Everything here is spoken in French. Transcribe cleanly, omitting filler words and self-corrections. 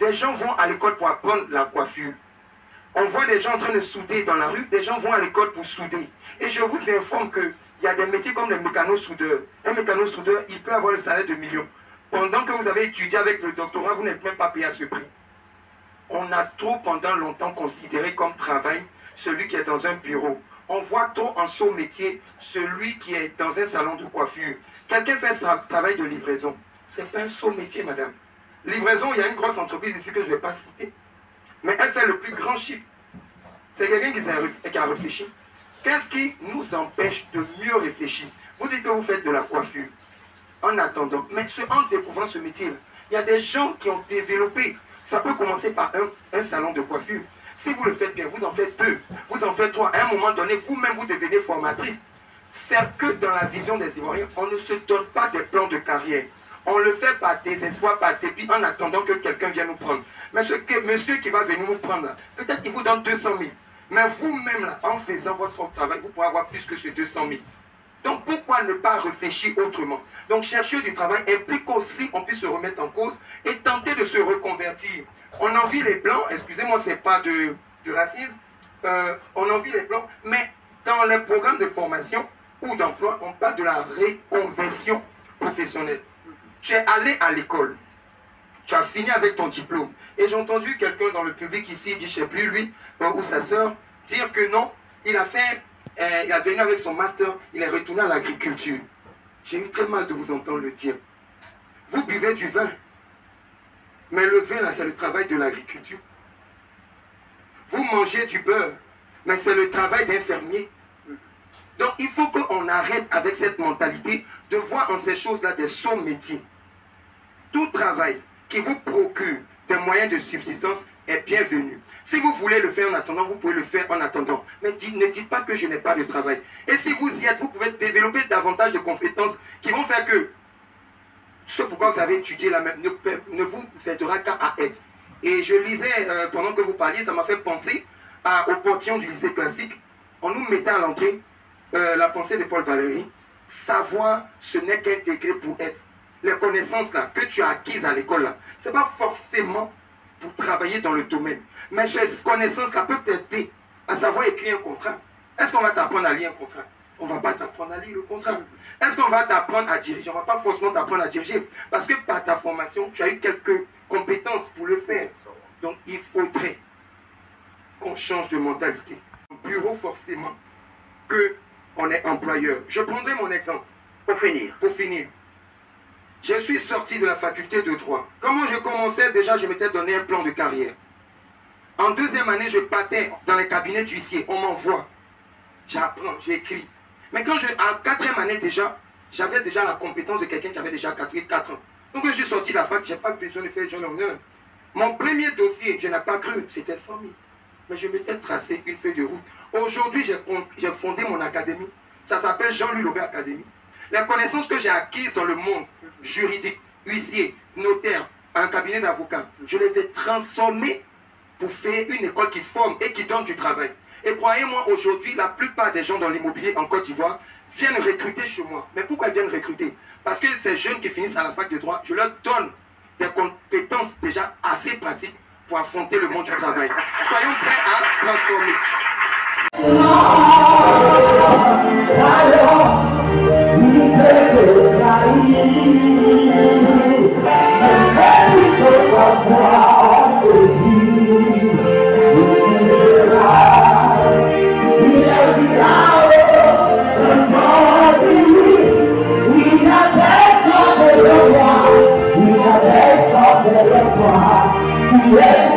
Des gens vont à l'école pour apprendre la coiffure. On voit des gens en train de souder dans la rue, des gens vont à l'école pour souder. Et je vous informe qu'il y a des métiers comme le mécano-soudeur. Un mécano-soudeur, il peut avoir le salaire de millions. Pendant que vous avez étudié avec le doctorat, vous n'êtes même pas payé à ce prix. On a trop pendant longtemps considéré comme travail celui qui est dans un bureau. On voit trop en son métier celui qui est dans un salon de coiffure. Quelqu'un fait un travail de livraison. C'est pas un saut métier, madame. Livraison, il y a une grosse entreprise ici que je ne vais pas citer. Mais elle fait le plus grand chiffre. C'est quelqu'un qui a réfléchi. Qu'est-ce qui nous empêche de mieux réfléchir? Vous dites que vous faites de la coiffure. En attendant, mais en découvrant ce métier, il y a des gens qui ont développé. Ça peut commencer par un salon de coiffure. Si vous le faites bien, vous en faites 2, vous en faites 3. À un moment donné, vous-même, vous devenez formatrice. C'est que dans la vision des Ivoiriens, on ne se donne pas des plans de carrière. On le fait par désespoir, par dépit, en attendant que quelqu'un vienne nous prendre. Mais monsieur qui va venir vous prendre, peut-être qu'il vous donne 200 000. Mais vous-même, en faisant votre travail, vous pourrez avoir plus que ces 200 000. Donc pourquoi ne pas réfléchir autrement? Donc chercher du travail implique aussi qu'on puisse se remettre en cause et tenter de se reconvertir. On envie les blancs, excusez-moi, ce n'est pas du racisme, on envie les blancs, mais dans les programmes de formation ou d'emploi, on parle de la reconversion professionnelle. Tu es allé à l'école, tu as fini avec ton diplôme. Et j'ai entendu quelqu'un dans le public ici, dit, je ne sais plus lui, ou sa sœur, dire que non, il a venu avec son master, il est retourné à l'agriculture. J'ai eu très mal de vous entendre le dire. Vous buvez du vin, mais le vin, là, c'est le travail de l'agriculture. Vous mangez du beurre, mais c'est le travail d'un fermier. Donc, il faut qu'on arrête avec cette mentalité de voir en ces choses-là des sots métiers. Tout travail qui vous procure des moyens de subsistance est bienvenu. Si vous voulez le faire en attendant, vous pouvez le faire en attendant. Mais ne dites pas que je n'ai pas de travail. Et si vous y êtes, vous pouvez développer davantage de compétences qui vont faire que ce pourquoi vous avez étudié là même ne vous aidera qu'à être. Et je lisais, pendant que vous parliez, ça m'a fait penser au portillon du lycée classique. On nous mettait à l'entrée la pensée de Paul Valéry. Savoir, ce n'est qu'un degré pour être. Les connaissances là, que tu as acquises à l'école là, ce n'est pas forcément pour travailler dans le domaine. Mais ces connaissances là peuvent t'aider à savoir écrire un contrat. Est-ce qu'on va t'apprendre à lire un contrat? On ne va pas t'apprendre à lire le contrat. Est-ce qu'on va t'apprendre à diriger? On ne va pas forcément t'apprendre à diriger. Parce que par ta formation, tu as eu quelques compétences pour le faire. Donc il faudrait qu'on change de mentalité. Au bureau, forcément, qu'on est employeur. Je prendrai mon exemple. Pour finir. Pour finir. Je suis sorti de la faculté de droit. Comment je commençais? Déjà, je m'étais donné un plan de carrière. En deuxième année, je partais dans les cabinets d'huissier. On m'envoie. J'apprends, j'écris. Mais quand en quatrième année déjà, j'avais déjà la compétence de quelqu'un qui avait déjà 4 ans. Donc quand je suis sorti de la fac, je n'ai pas besoin de faire Jean Lorgneur. Mon premier dossier, je n'ai pas cru, c'était 100 000. Mais je m'étais tracé une feuille de route. Aujourd'hui, j'ai fondé mon académie. Ça s'appelle Jean-Louis Lobé Académie. Les connaissances que j'ai acquises dans le monde juridique, huissier, notaire, un cabinet d'avocat, je les ai transformées pour faire une école qui forme et qui donne du travail. Et croyez-moi, aujourd'hui, la plupart des gens dans l'immobilier en Côte d'Ivoire viennent recruter chez moi. Mais pourquoi ils viennent recruter? Parce que ces jeunes qui finissent à la fac de droit, je leur donne des compétences déjà assez pratiques pour affronter le monde du travail. Soyons prêts à transformer. Let's